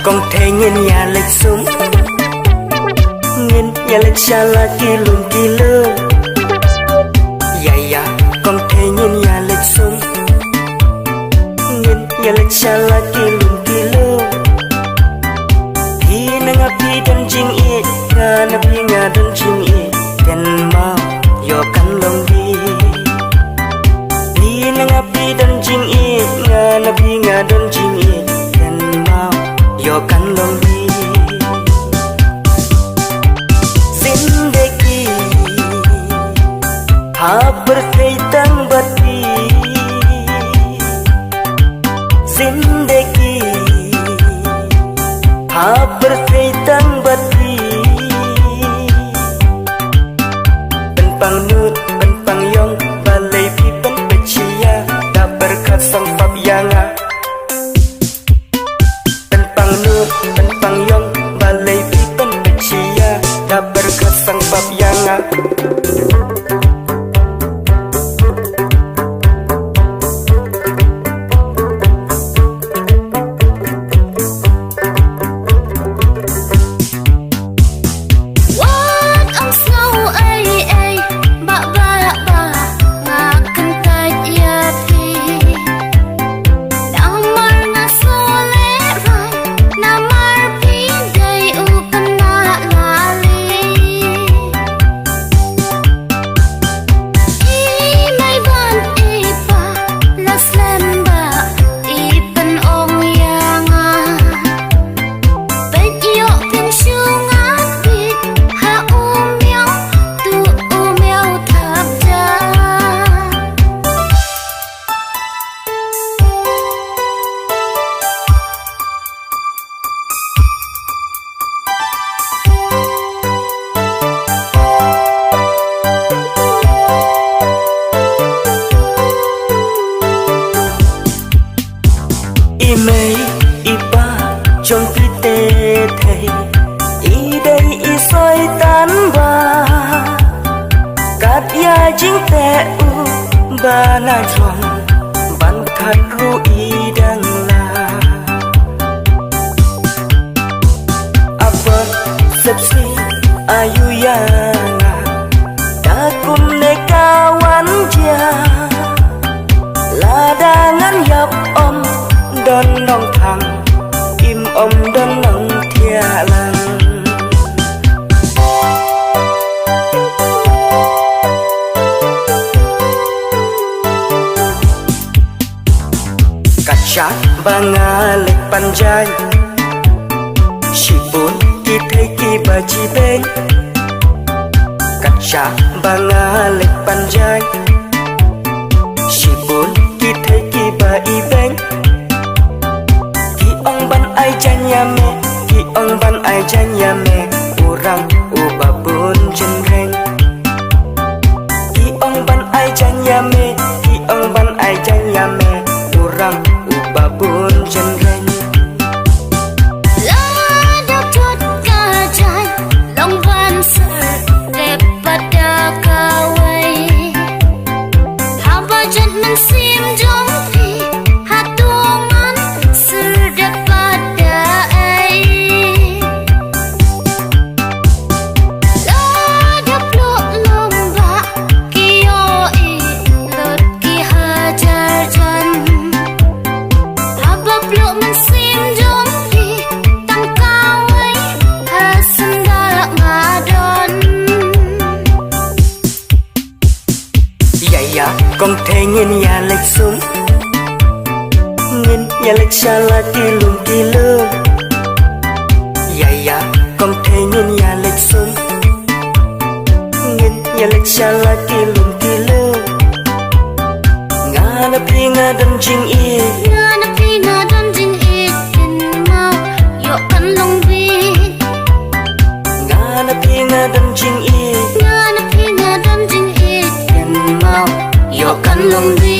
con thấy nghiên nhà lịch súng nghiên nhà lịch xa là kỳ lùn kỳ lơ dạ con thấy nghiên nhà lịch súng nghiên nhà lịch xa là kỳ lùn kỳ lơ thì nang api dan jing it nga napi nga dan jing it ken mau yo kan long di thì nang api dan jing it nga napi nga dan jing it ken mau yo kan long di zindagi ha berkaitan bati zindagi ha berkaitan bati penpang nut penpang yong balai pi pen pecia da berkat sang pap yanga penpang nut penpang yong balai pi pen pecia da berkat sang pap yanga Imei ipa trong khi tê thầy i đây i soi tan ba cát ya chính tê u ba na chong ban khat ru i dang la apa sepsi ayu yang da kum ne kawan dia ladangan yap om don nong thang im om don nong thia lang kacak bangalek panjang sipun kita ki baji beng kacak bangalek panjang sipun kita ki bai beng ai janyame ki ong ban ai janyame urang ubabun jenreng ki ong ban ai janyame ki ong ban ai janyame urang ubabun jenreng lada tot kajai long ban ser daripada kawai haba jan mensim jompi hatungan serdep con thấy nghiên nhà lịch súng nghiên nhà lịch xa là kỳ lùn kỳ lơ dạ con thấy nghiên nhà lịch súng nghiên nhà lịch xa là kỳ lùn kỳ lơ nga na pi nga dan jing i nga na pi nga dan jing i ken mau yo kan long bi nga na pi nga dan jing i nga na pi nga dan jing i ken mau yo kan long bi